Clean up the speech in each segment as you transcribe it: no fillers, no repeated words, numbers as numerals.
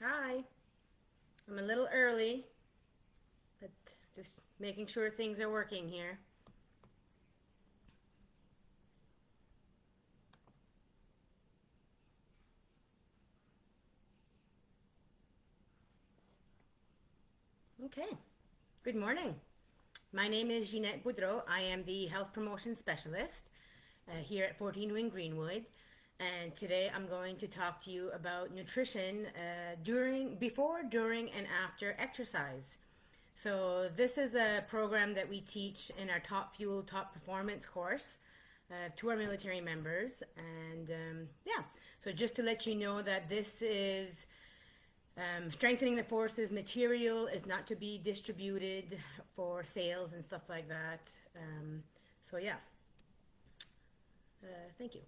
Hi. I'm a little early, but just making sure things are working here. Okay. Good morning. My name is Ginette Boudreau. I am the Health Promotion Specialist here at 14 Wing Greenwood. And today I'm going to talk to you about nutrition before, during, and after exercise. So this is a program that we teach in our Top Fuel, Top Performance course to our military members. And so just to let you know that this is strengthening the forces material is not to be distributed for sales and stuff like that. So yeah, thank you.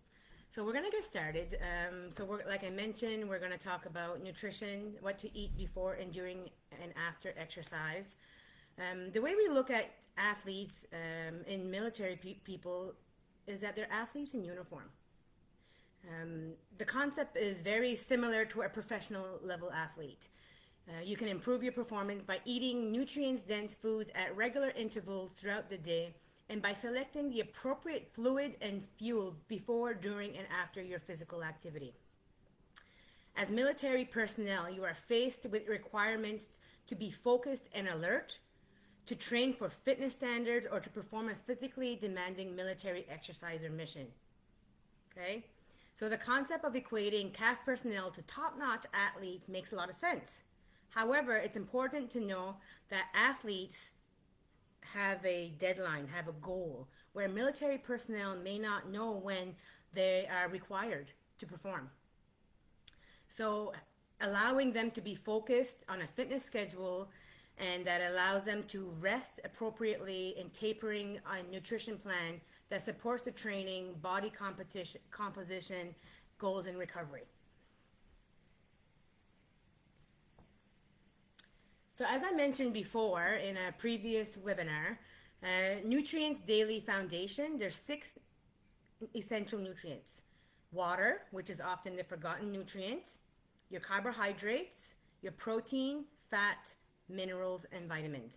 So we're going to get started. Like I mentioned, we're going to talk about nutrition, what to eat before and during and after exercise. The way we look at athletes and military people is that they're athletes in uniform. The concept is very similar to a professional level athlete. You can improve your performance by eating nutrients-dense foods at regular intervals throughout the day and by selecting the appropriate fluid and fuel before, during, and after your physical activity. As military personnel, you are faced with requirements to be focused and alert, to train for fitness standards, or to perform a physically demanding military exercise or mission. Okay? So the concept of equating CAF personnel to top-notch athletes makes a lot of sense. However, it's important to know that athletes have a deadline, have a goal, where military personnel may not know when they are required to perform. So allowing them to be focused on a fitness schedule and that allows them to rest appropriately and tapering a nutrition plan that supports the training, body composition, goals, and recovery. So as I mentioned before in a previous webinar, Nutrients Daily Foundation, there's 6 essential nutrients. Water, which is often the forgotten nutrient, your carbohydrates, your protein, fat, minerals, and vitamins.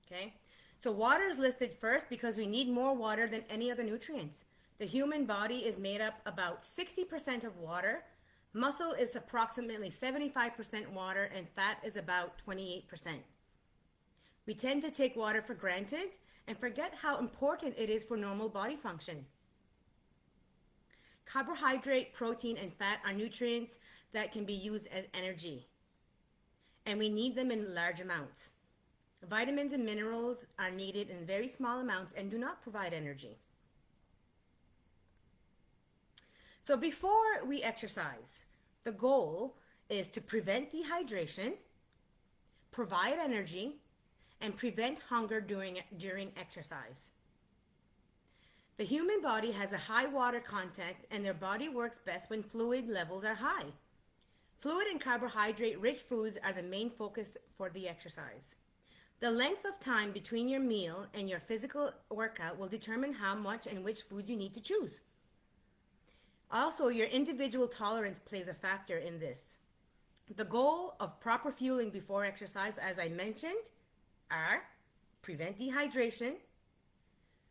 Okay? So water is listed first because we need more water than any other nutrients. The human body is made up about 60% of water. Muscle is approximately 75% water, and fat is about 28%. We tend to take water for granted and forget how important it is for normal body function. Carbohydrate, protein, and fat are nutrients that can be used as energy, and we need them in large amounts. Vitamins and minerals are needed in very small amounts and do not provide energy. So before we exercise, the goal is to prevent dehydration, provide energy, and prevent hunger during exercise. The human body has a high water content, and their body works best when fluid levels are high. Fluid and carbohydrate-rich foods are the main focus for the exercise. The length of time between your meal and your physical workout will determine how much and which foods you need to choose. Also, your individual tolerance plays a factor in this. The goal of proper fueling before exercise, as I mentioned, are prevent dehydration,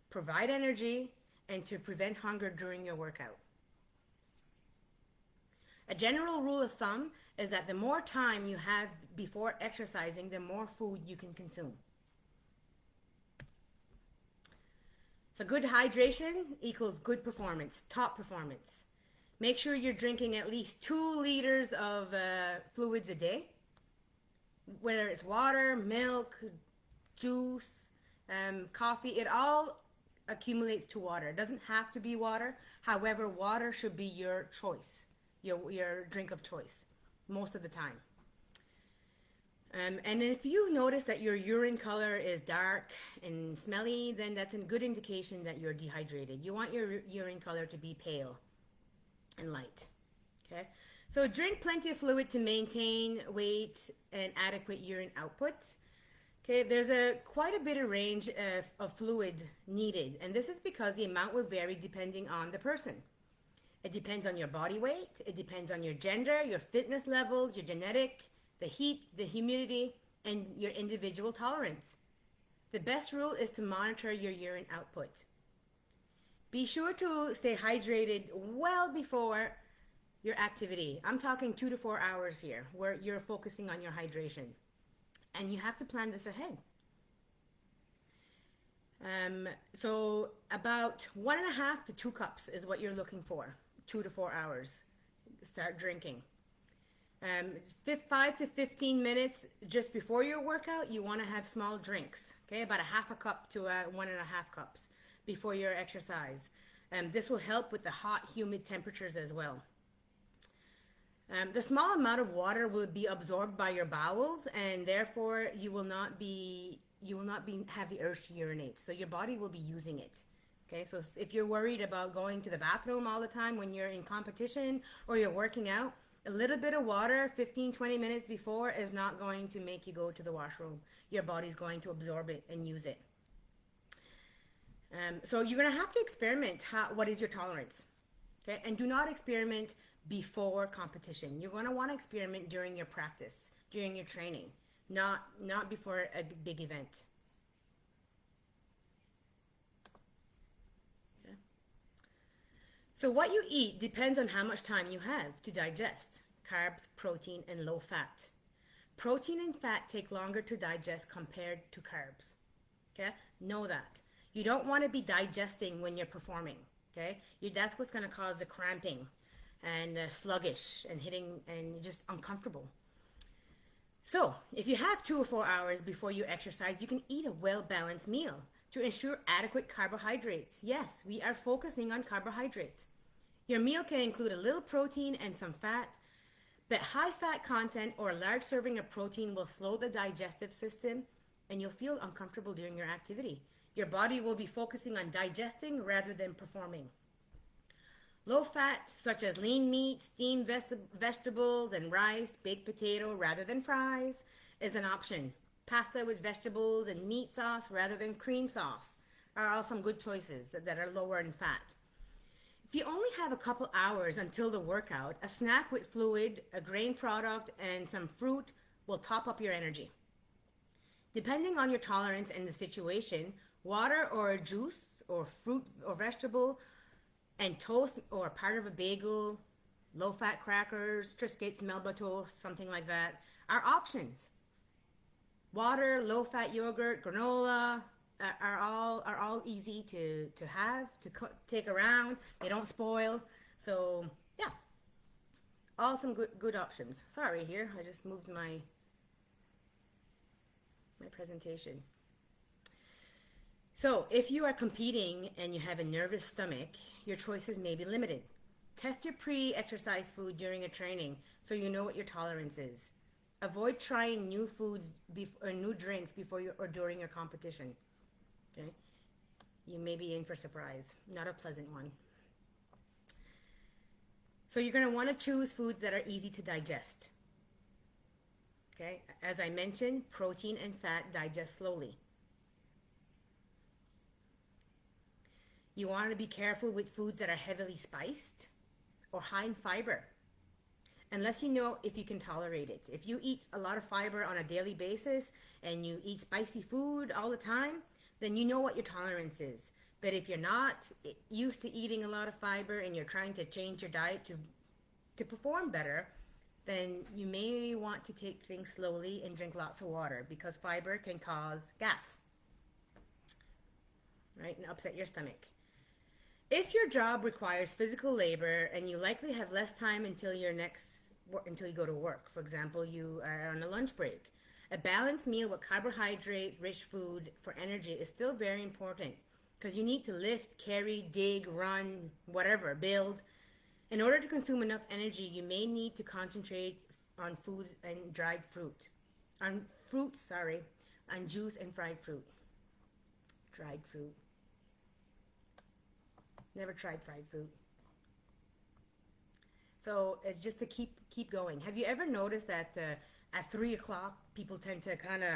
provide energy, and to prevent hunger during your workout. A general rule of thumb is that the more time you have before exercising, the more food you can consume. So good hydration equals good performance, top performance. Make sure you're drinking at least 2 liters of fluids a day, whether it's water, milk, juice, coffee. It all accumulates to water. It doesn't have to be water. However, water should be your choice, your drink of choice most of the time. And if you notice that your urine color is dark and smelly, then that's a good indication that you're dehydrated. You want your urine color to be pale and light. Okay? So drink plenty of fluid to maintain weight and adequate urine output. Okay, there's quite a bit of range of fluid needed, and this is because the amount will vary depending on the person. It depends on your body weight, it depends on your gender, your fitness levels, your genetic the heat, the humidity, and your individual tolerance. The best rule is to monitor your urine output. Be sure to stay hydrated well before your activity. I'm talking 2 to 4 hours here where you're focusing on your hydration. And you have to plan this ahead. So about 1.5 to 2 cups is what you're looking for. 2 to 4 hours. Start drinking. 5 to 15 minutes just before your workout, you want to have small drinks. Okay, about 1/2 cup to 1.5 cups before your exercise. This will help with the hot, humid temperatures as well. The small amount of water will be absorbed by your bowels, and therefore you will not have the urge to urinate. So your body will be using it. Okay, so if you're worried about going to the bathroom all the time when you're in competition or you're working out, a little bit of water 15-20 minutes before is not going to make you go to the washroom. Your body's going to absorb it and use it. So you're going to have to experiment what is your tolerance. Okay, and do not experiment before competition. You're going to want to experiment during your practice, during your training, not before a big event. Okay. So what you eat depends on how much time you have to digest carbs, protein, and low fat. Protein and fat take longer to digest compared to carbs. Okay, know that. You don't want to be digesting when you're performing. Okay, that's what's going to cause the cramping and sluggish and hitting and just uncomfortable. So if you have 2 or 4 hours before you exercise, you can eat a well-balanced meal to ensure adequate carbohydrates. Yes, we are focusing on carbohydrates. Your meal can include a little protein and some fat, but high fat content or a large serving of protein will slow the digestive system and you'll feel uncomfortable during your activity. Your body will be focusing on digesting rather than performing. Low fat, such as lean meat, steamed vegetables, and rice, baked potato rather than fries, is an option. Pasta with vegetables and meat sauce rather than cream sauce are all some good choices that are lower in fat. If you only have a couple hours until the workout, a snack with fluid, a grain product, and some fruit will top up your energy. Depending on your tolerance and the situation, water or a juice or fruit or vegetable and toast or part of a bagel, low-fat crackers, Triscuits, Melba toast, something like that, are options. Water, low-fat yogurt, granola are all easy to have, to take around. They don't spoil. So, yeah, all some good options. Sorry here, I just moved my presentation. So if you are competing and you have a nervous stomach, your choices may be limited. Test your pre-exercise food during a training so you know what your tolerance is. Avoid trying new foods or new drinks before or during your competition. Okay? You may be in for a surprise, not a pleasant one. So you're going to want to choose foods that are easy to digest. Okay? As I mentioned, protein and fat digest slowly. You want to be careful with foods that are heavily spiced or high in fiber, unless you know if you can tolerate it. If you eat a lot of fiber on a daily basis and you eat spicy food all the time, then you know what your tolerance is. But if you're not used to eating a lot of fiber and you're trying to change your diet to perform better, then you may want to take things slowly and drink lots of water, because fiber can cause gas, right, and upset your stomach. If your job requires physical labor and you likely have less time until you go to work, for example, you are on a lunch break, a balanced meal with carbohydrate-rich food for energy is still very important, because you need to lift, carry, dig, run, whatever, build. In order to consume enough energy, you may need to concentrate on foods and dried fruit. On juice and fried fruit. Dried fruit. Never tried fried fruit. So it's just to keep going. Have you ever noticed that at 3 o'clock people tend to kind of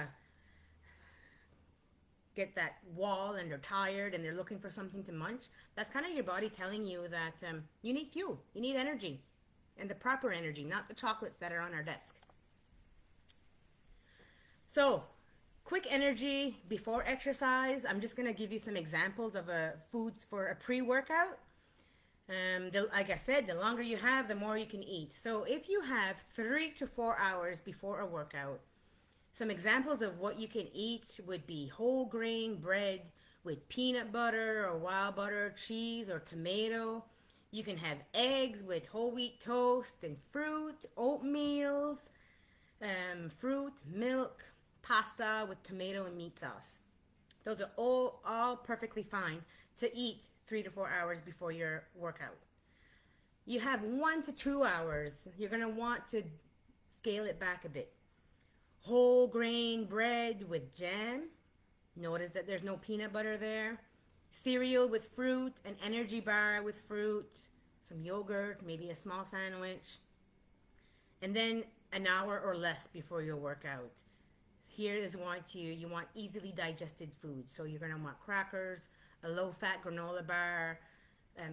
get that wall and they're tired and they're looking for something to munch? That's kind of your body telling you that you need fuel, you need energy, and the proper energy, not the chocolates that are on our desk. So, quick energy before exercise. I'm just going to give you some examples of foods for a pre-workout. Like I said, the longer you have, the more you can eat. So if you have 3 to 4 hours before a workout, some examples of what you can eat would be whole grain bread with peanut butter or wild butter, cheese or tomato. You can have eggs with whole wheat toast and fruit, oatmeal, fruit, milk, pasta with tomato and meat sauce. Those are all perfectly fine to eat 3 to 4 hours before your workout. You have 1 to 2 hours. You're going to want to scale it back a bit. Whole grain bread with jam. Notice that there's no peanut butter there. Cereal with fruit, an energy bar with fruit, some yogurt, maybe a small sandwich. And then an hour or less before your workout. Here is you want easily digested food. So you're going to want crackers, a low-fat granola bar,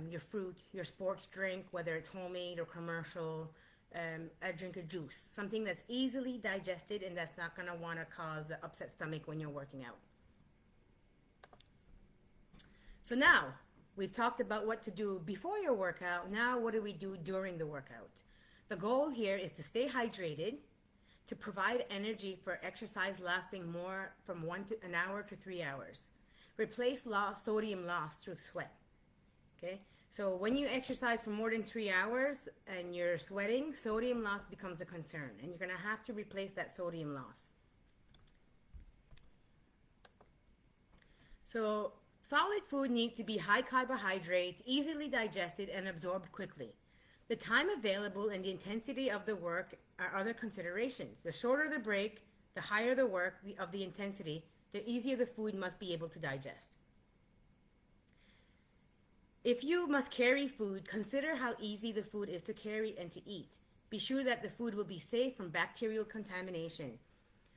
your fruit, your sports drink, whether it's homemade or commercial, a drink of juice. Something that's easily digested and that's not going to want to cause an upset stomach when you're working out. So now, we've talked about what to do before your workout. Now, what do we do during the workout? The goal here is to stay hydrated, to provide energy for exercise lasting more from an hour to 3 hours. Replace sodium loss through sweat. Okay? So when you exercise for more than 3 hours and you're sweating, sodium loss becomes a concern, and you're going to have to replace that sodium loss. So solid food needs to be high carbohydrates, easily digested, and absorbed quickly. The time available and the intensity of the work are other considerations. The shorter the break, the higher the work of the intensity, the easier the food must be able to digest. If you must carry food, consider how easy the food is to carry and to eat. Be sure that the food will be safe from bacterial contamination.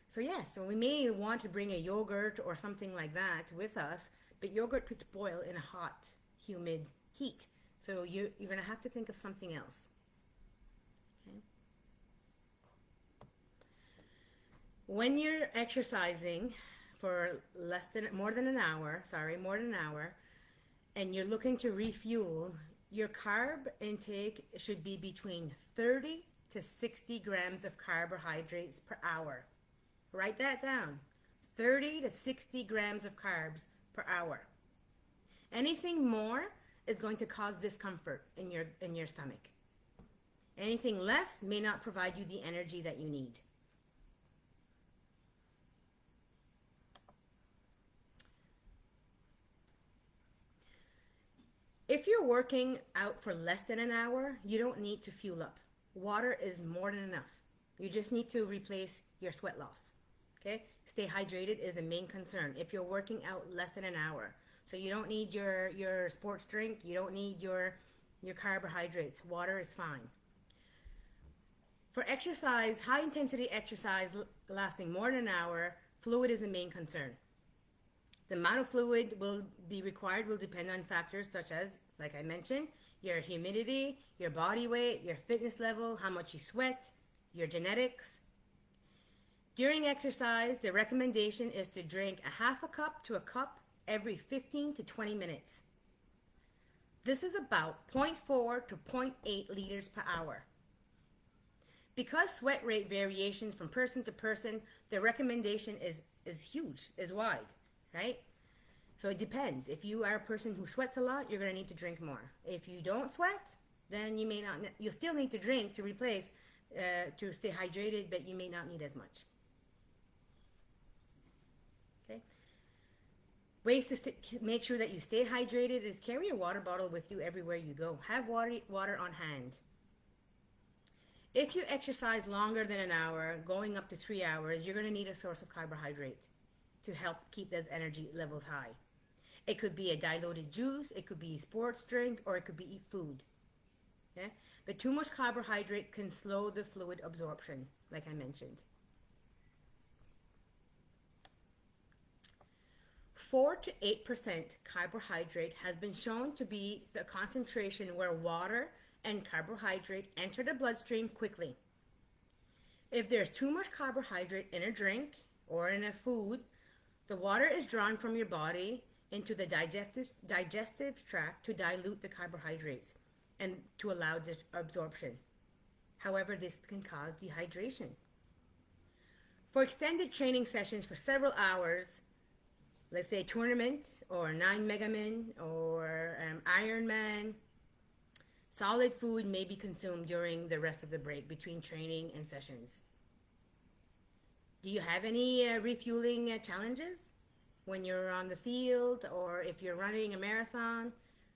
So so we may want to bring a yogurt or something like that with us, but yogurt could spoil in a hot, humid heat. So you're going to have to think of something else. Okay? When you're exercising for more than an hour, and you're looking to refuel, your carb intake should be between 30 to 60 grams of carbohydrates per hour. Write that down. 30 to 60 grams of carbs per hour. Anything more is going to cause discomfort in your stomach. Anything less may not provide you the energy that you need. If you're working out for less than an hour, you don't need to fuel up. Water is more than enough. You just need to replace your sweat loss. Okay? Stay hydrated is a main concern if you're working out less than an hour. So you don't need your sports drink. You don't need your carbohydrates. Water is fine. For exercise, high intensity exercise lasting more than an hour, fluid is the main concern. The amount of fluid will be required will depend on factors such as, like I mentioned, your humidity, your body weight, your fitness level, how much you sweat, your genetics. During exercise, the recommendation is to drink a half a cup to a cup every 15 to 20 minutes. This is about 0.4 to 0.8 liters per hour. Because sweat rate variations from person to person, the recommendation is huge, is wide, right? So it depends. If you are a person who sweats a lot, you're going to need to drink more. If you don't sweat, then you'll still need to drink to replace, to stay hydrated, but you may not need as much. Okay. Ways to make sure that you stay hydrated is carry your water bottle with you everywhere you go. Have water on hand. If you exercise longer than an hour, going up to 3 hours, you're going to need a source of carbohydrate to help keep those energy levels high. It could be a diluted juice, it could be a sports drink, or it could be food. Okay? But too much carbohydrate can slow the fluid absorption, like I mentioned. 4 to 8% carbohydrate has been shown to be the concentration where water and carbohydrate enter the bloodstream quickly. If there's too much carbohydrate in a drink or in a food, the water is drawn from your body into the digestive tract to dilute the carbohydrates and to allow the absorption. However, this can cause dehydration. For extended training sessions for several hours, let's say tournament or 9 Megamin or Ironman, solid food may be consumed during the rest of the break between training and sessions. Do you have any refueling challenges when you're on the field, or if you're running a marathon?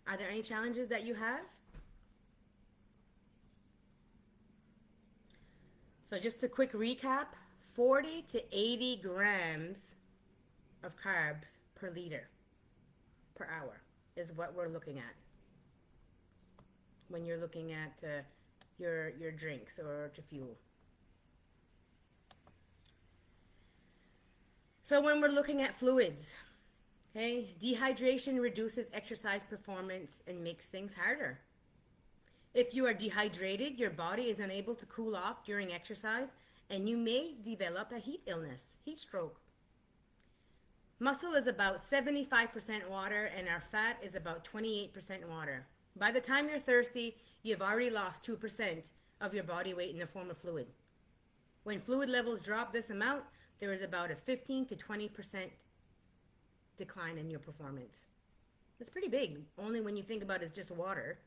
Are there any challenges that you have? So just a quick recap, 40 to 80 grams of carbs per liter per hour is what we're looking at when you're looking at your drinks or to fuel. So when we're looking at fluids, okay, dehydration reduces exercise performance and makes things harder. If you are dehydrated, your body is unable to cool off during exercise, and you may develop a heat illness, heat stroke. Muscle is about 75% water, and our fat is about 28% water. By the time you're thirsty, you've already lost 2% of your body weight in the form of fluid. When fluid levels drop this amount, there is about a 15 to 20% decline in your performance. That's pretty big, only when you think about it as just water.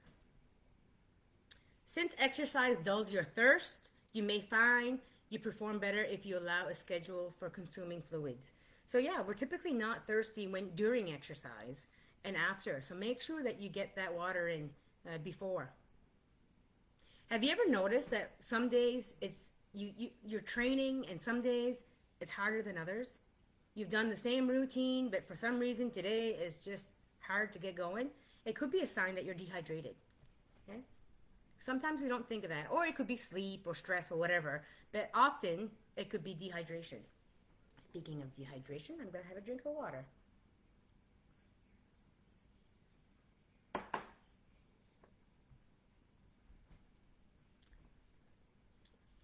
Since exercise dulls your thirst, you may find you perform better if you allow a schedule for consuming fluids. So yeah, we're typically not thirsty during exercise and after. So make sure that you get that water in before. Have you ever noticed that some days you're training and some days it's harder than others? You've done the same routine, but for some reason today is just hard to get going. It could be a sign that you're dehydrated. Okay? Sometimes we don't think of that. Or it could be sleep or stress or whatever. But often it could be dehydration. Speaking of dehydration, I'm going to have a drink of water.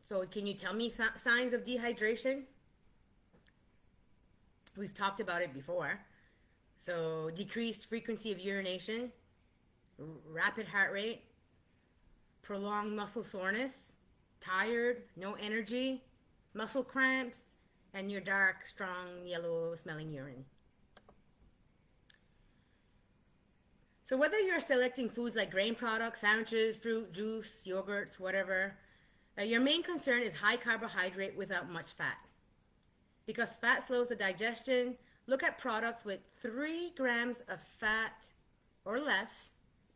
So can you tell me signs of dehydration? We've talked about it before. So decreased frequency of urination, rapid heart rate, prolonged muscle soreness, tired, no energy, muscle cramps, and your dark, strong, yellow smelling urine. So whether you're selecting foods like grain products, sandwiches, fruit, juice, yogurts, whatever, your main concern is high carbohydrate without much fat. Because fat slows the digestion, look at products with 3 grams of fat or less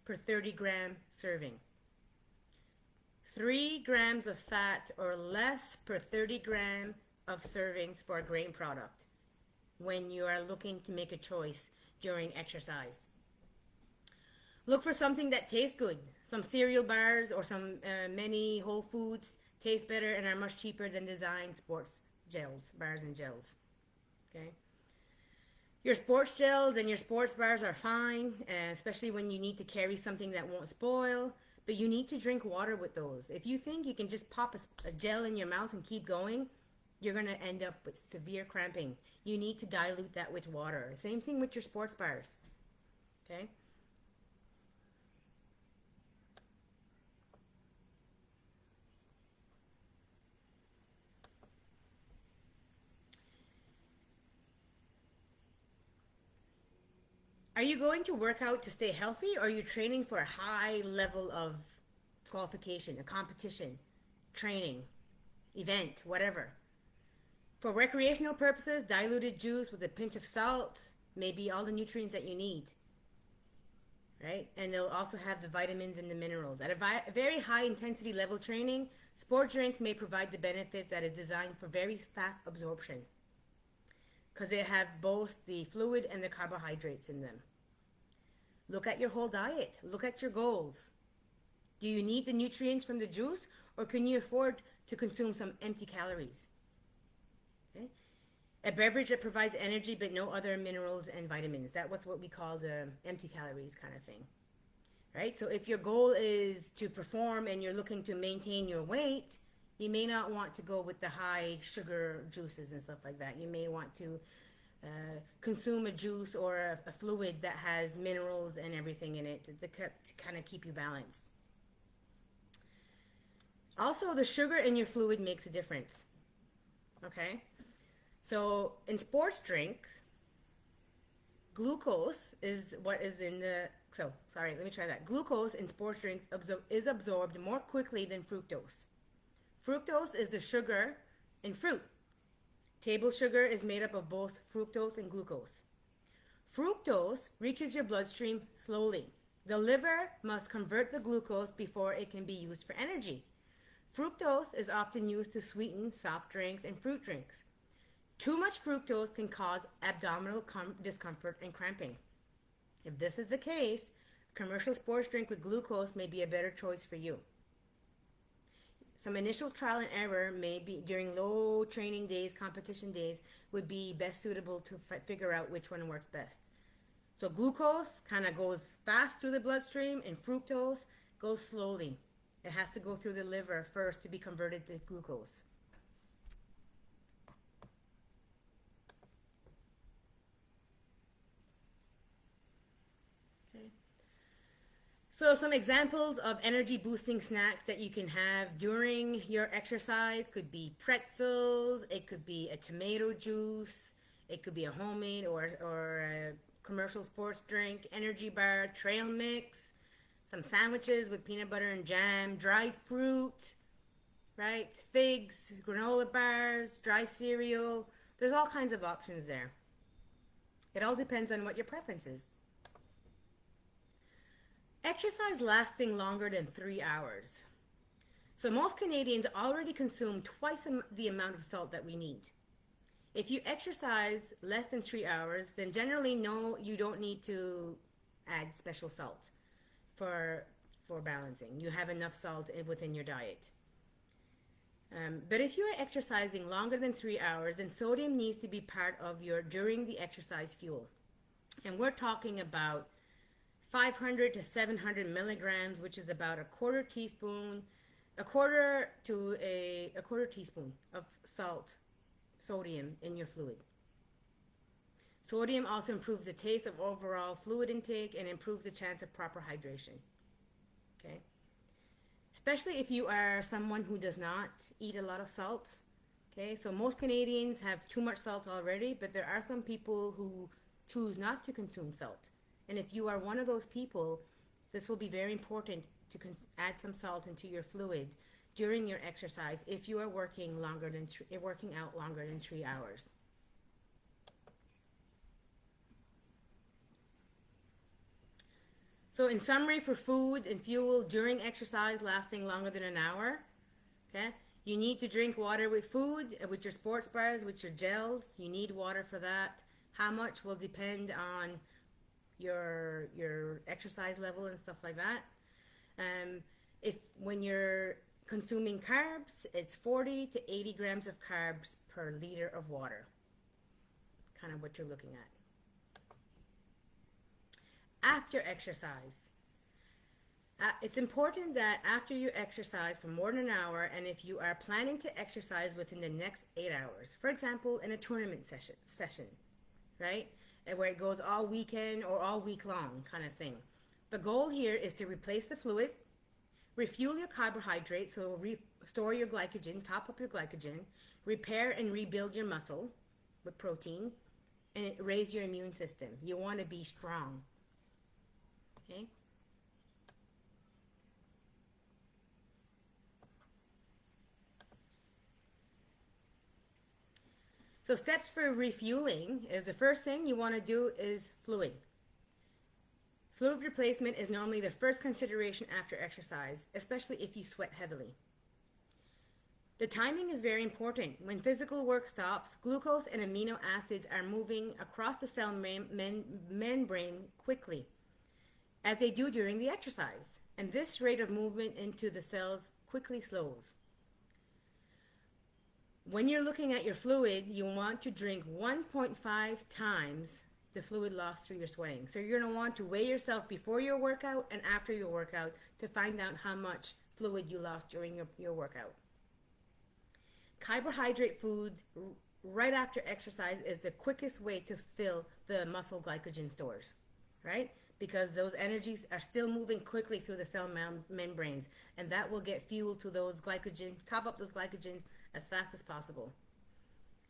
per 30 gram serving. 3 grams of fat or less per 30 gram of servings for a grain product when you are looking to make a choice during exercise. Look for something that tastes good. Some cereal bars or some many whole foods taste better and are much cheaper than designed sports gels, bars and gels. Okay. Your sports gels and your sports bars are fine, especially when you need to carry something that won't spoil, but you need to drink water with those. If you think you can just pop a gel in your mouth and keep going, you're going to end up with severe cramping. You need to dilute that with water. Same thing with your sports bars. Okay? Are you going to work out to stay healthy, or are you training for a high level of qualification, a competition, training, event, whatever? For recreational purposes, diluted juice with a pinch of salt may be all the nutrients that you need, right? And they'll also have the vitamins and the minerals. At a very high intensity level training, sport drinks may provide the benefits that is designed for very fast absorption, because they have both the fluid and the carbohydrates in them. Look at your whole diet. Look at your goals. Do you need the nutrients from the juice, or can you afford to consume some empty calories? Okay? A beverage that provides energy but no other minerals and vitamins. That was what we call the empty calories kind of thing. Right? So if your goal is to perform and you're looking to maintain your weight, You may not want to go with the high sugar juices and stuff like that. You may want to consume a juice or a fluid that has minerals and everything in it to kind of keep you balanced. Also, the sugar in your fluid makes a difference. Okay? So, in sports drinks, glucose is what is in the... So, sorry, let me try that. Glucose in sports drinks is absorbed more quickly than fructose. Fructose is the sugar in fruit. Table sugar is made up of both fructose and glucose. Fructose reaches your bloodstream slowly. The liver must convert the glucose before it can be used for energy. Fructose is often used to sweeten soft drinks and fruit drinks. Too much fructose can cause abdominal discomfort and cramping. If this is the case, a commercial sports drink with glucose may be a better choice for you. Some initial trial and error may be during low training days, competition days, would be best suitable to figure out which one works best. So glucose kind of goes fast through the bloodstream and fructose goes slowly. It has to go through the liver first to be converted to glucose. Okay. So some examples of energy boosting snacks that you can have during your exercise could be pretzels, it could be a tomato juice, it could be a homemade or a commercial sports drink, energy bar, trail mix, some sandwiches with peanut butter and jam, dried fruit, right? Figs, granola bars, dry cereal. There's all kinds of options there. It all depends on what your preference is. Exercise lasting longer than 3 hours. So most Canadians already consume twice the amount of salt that we need. If you exercise less than 3 hours, then generally no, you don't need to add special salt for balancing. You have enough salt within your diet. But if you are exercising longer than 3 hours, then sodium needs to be part of your during the exercise fuel. And we're talking about 500 to 700 milligrams, which is about a quarter teaspoon of sodium in your fluid. Sodium also improves the taste of overall fluid intake and improves the chance of proper hydration. Okay? Especially if you are someone who does not eat a lot of salt. Okay? So most Canadians have too much salt already, but there are some people who choose not to consume salt. And if you are one of those people, this will be very important to add some salt into your fluid during your exercise if you are working out longer than 3 hours. So in summary, for food and fuel during exercise lasting longer than an hour, okay, you need to drink water with food, with your sports bars, with your gels. You need water for that. How much will depend on your exercise level and stuff like that. When you're consuming carbs, it's 40 to 80 grams of carbs per liter of water. Kind of what you're looking at. After exercise, it's important that after you exercise for more than an hour, and if you are planning to exercise within the next 8 hours, for example, in a tournament session, right? Where it goes all weekend or all week long kind of thing. The goal here is to replace the fluid, refuel your carbohydrates, so restore your glycogen, top up your glycogen, repair and rebuild your muscle with protein, and raise your immune system. You want to be strong. Okay? So steps for refueling is the first thing you want to do is fluid. Fluid replacement is normally the first consideration after exercise, especially if you sweat heavily. The timing is very important. When physical work stops, glucose and amino acids are moving across the cell membrane quickly, as they do during the exercise. And this rate of movement into the cells quickly slows. When you're looking at your fluid, you want to drink 1.5 times the fluid lost through your sweating. So you're going to want to weigh yourself before your workout and after your workout to find out how much fluid you lost during your workout. carbohydrate food right after exercise is the quickest way to fill the muscle glycogen stores, right? Because those energies are still moving quickly through the cell membranes, and that will get fuel to those glycogen, top up those glycogens as fast as possible.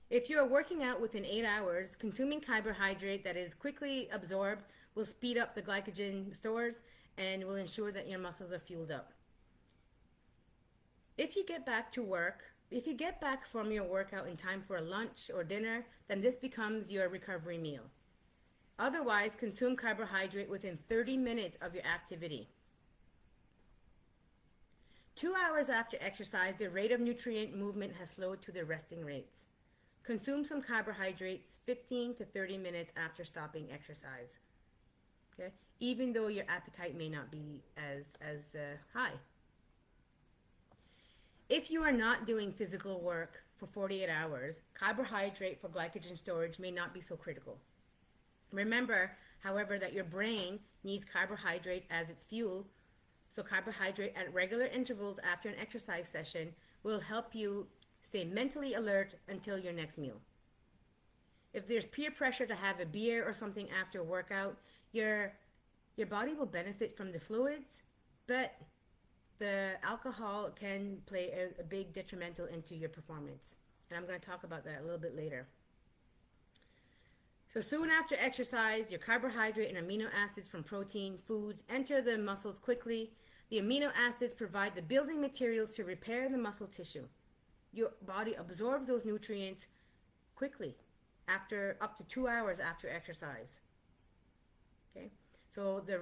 If you are working out within 8 hours, consuming carbohydrate that is quickly absorbed will speed up the glycogen stores and will ensure that your muscles are fueled up. If you get back from your workout in time for a lunch or dinner, then this becomes your recovery meal. Otherwise, consume carbohydrate within 30 minutes of your activity. 2 hours after exercise, the rate of nutrient movement has slowed to the resting rates. Consume some carbohydrates 15 to 30 minutes after stopping exercise. Okay? Even though your appetite may not be as high. If you are not doing physical work for 48 hours, carbohydrate for glycogen storage may not be so critical. Remember, however, that your brain needs carbohydrate as its fuel, so carbohydrate at regular intervals after an exercise session will help you stay mentally alert until your next meal. If there's peer pressure to have a beer or something after a workout, your body will benefit from the fluids, but the alcohol can play a big detrimental into your performance. And I'm going to talk about that a little bit later. So soon after exercise, your carbohydrate and amino acids from protein foods enter the muscles quickly. The amino acids provide the building materials to repair the muscle tissue. Your body absorbs those nutrients quickly, after up to 2 hours after exercise. Okay, so the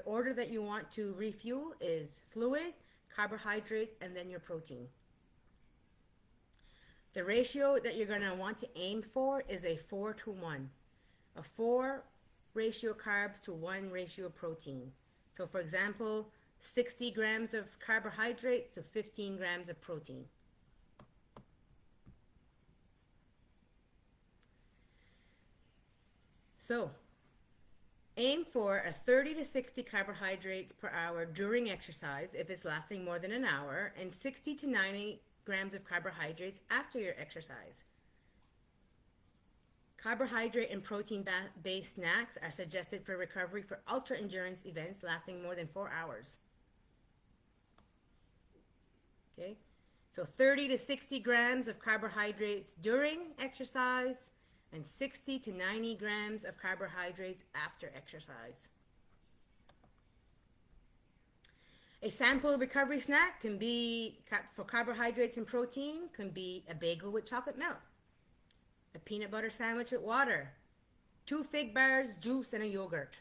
order that you want to refuel is fluid, carbohydrate, and then your protein. The ratio that you're going to want to aim for is a 4-to-1. A 4 ratio carbs to 1 ratio protein. So for example, 60 grams of carbohydrates to 15 grams of protein. So aim for a 30 to 60 carbohydrates per hour during exercise if it's lasting more than an hour, and 60 to 90 grams of carbohydrates after your exercise. Carbohydrate and protein-based snacks are suggested for recovery for ultra-endurance events lasting more than 4 hours. Okay, so 30 to 60 grams of carbohydrates during exercise and 60 to 90 grams of carbohydrates after exercise. A sample recovery snack can be, for carbohydrates and protein, can be a bagel with chocolate milk, a peanut butter sandwich with water, 2 fig bars, juice, and a yogurt.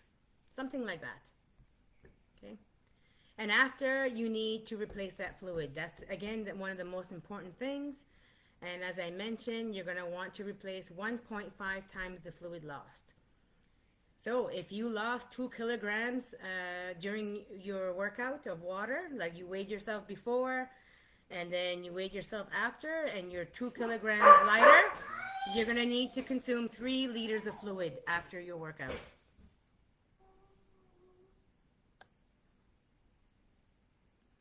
Something like that. Okay? And after, you need to replace that fluid. That's, again, one of the most important things. And as I mentioned, you're going to want to replace 1.5 times the fluid lost. So if you lost 2 kilograms during your workout of water, like you weighed yourself before and then you weighed yourself after, and you're 2 kilograms lighter, you're going to need to consume 3 liters of fluid after your workout.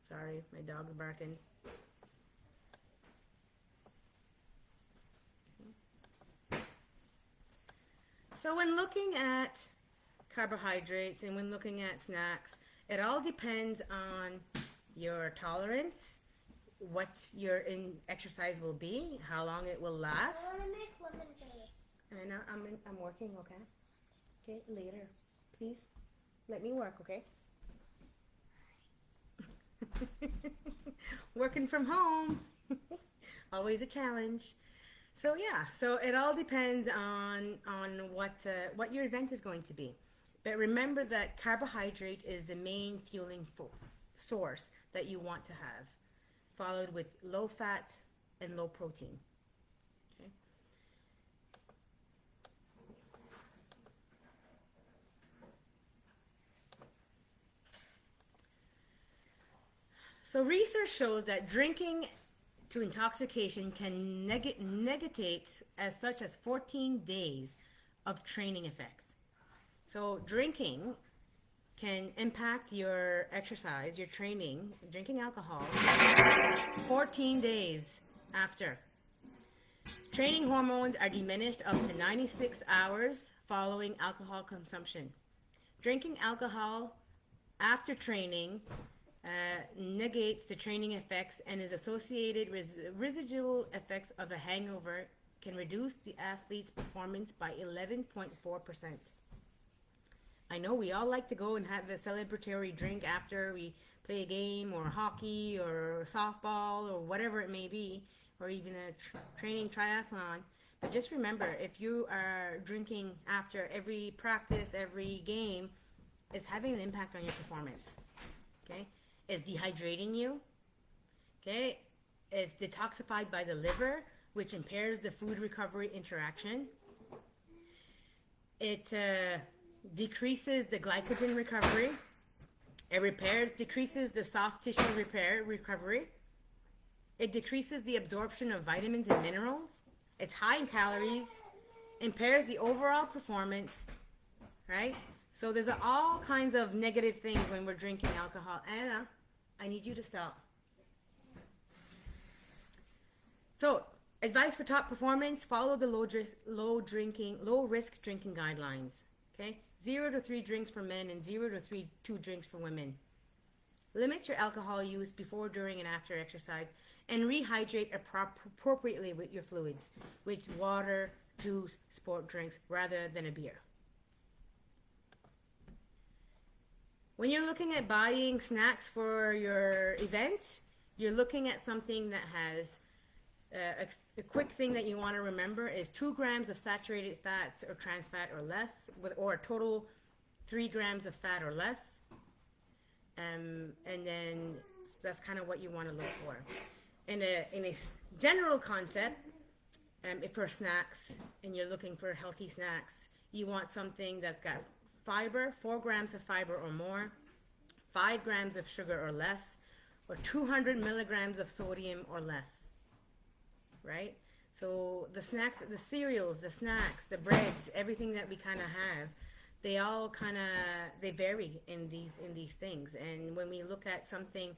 Sorry, my dog's barking. So when looking at carbohydrates and when looking at snacks, it all depends on your tolerance, what your exercise will be, how long it will last. I want to make lemon jelly. And I'm working, okay? Okay, later. Please, let me work, okay? Working from home. Always a challenge. So yeah, so it all depends on what your event is going to be. But remember that carbohydrate is the main fueling source that you want to have, followed with low fat and low protein. Okay. So research shows that drinking to intoxication can negate as such as 14 days of training effects. So drinking can impact your exercise, your training, drinking alcohol, 14 days after. Training hormones are diminished up to 96 hours following alcohol consumption. Drinking alcohol after training negates the training effects and is associated with residual effects of a hangover can reduce the athlete's performance by 11.4%. I know we all like to go and have a celebratory drink after we play a game or hockey or softball or whatever it may be, or even a training triathlon. But just remember, if you are drinking after every practice, every game, it's having an impact on your performance. Okay? It's dehydrating you. Okay? It's detoxified by the liver, which impairs the food recovery interaction. It decreases the glycogen recovery. It decreases the soft tissue recovery. It decreases the absorption of vitamins and minerals. It's high in calories. Impairs the overall performance. Right? So there's all kinds of negative things when we're drinking alcohol. Anna, I need you to stop. So, advice for top performance: follow the low risk drinking guidelines. Okay, 0 to 3 drinks for men and 0 to 2 drinks for women. Limit your alcohol use before, during, and after exercise, and rehydrate appropriately with your fluids, with water, juice, sport drinks, rather than a beer. When you're looking at buying snacks for your event, you're looking at something that has a quick thing that you want to remember is 2 grams of saturated fats or trans fat or less, or a total 3 grams of fat or less. And then that's kind of what you want to look for. In a general concept, if for snacks and you're looking for healthy snacks, you want something that's got fiber, 4 grams of fiber or more, 5 grams of sugar or less, or 200 milligrams of sodium or less. Right? So the snacks, the cereals, the snacks, the breads, everything that we kind of have, they all they vary in these things. And when we look at something,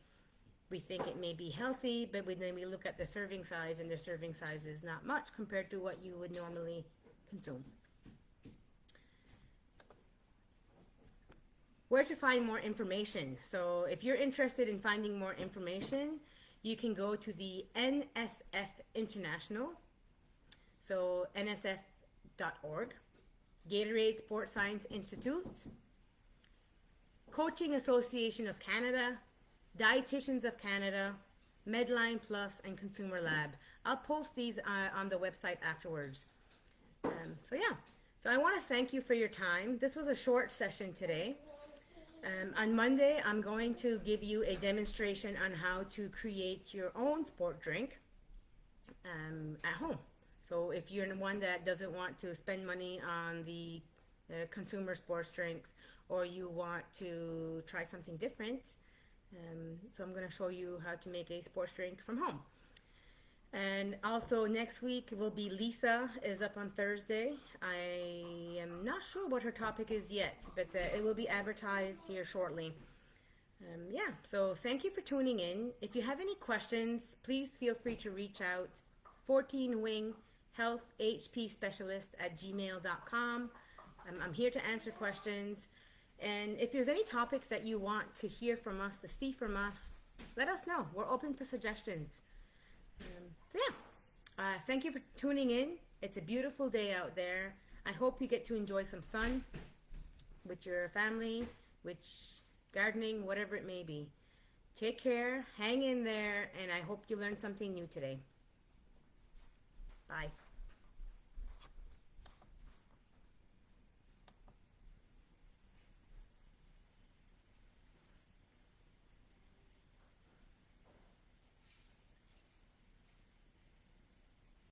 we think it may be healthy, but then we look at the serving size, and the serving size is not much compared to what you would normally consume. Where to find more information? So if you're interested in finding more information, you can go to the NSF International, so nsf.org, Gatorade Sports Science Institute, Coaching Association of Canada, Dietitians of Canada, Medline Plus, and Consumer Lab. I'll post these on the website afterwards. So I want to thank you for your time. This was a short session today. On Monday, I'm going to give you a demonstration on how to create your own sport drink at home. So if you're one that doesn't want to spend money on the consumer sports drinks, or you want to try something different, so I'm going to show you how to make a sports drink from home. And also next week will be Lisa is up on Thursday. I am not sure what her topic is yet, but it will be advertised here shortly. So thank you for tuning in. If you have any questions, please feel free to reach out. 14wing Health HP Specialist at gmail.com. I'm here to answer questions. And if there's any topics that you want to hear from us, to see from us, let us know. We're open for suggestions. Thank you for tuning in. It's a beautiful day out there. I hope you get to enjoy some sun with your family, gardening, whatever it may be. Take care, hang in there, and I hope you learned something new today. Bye.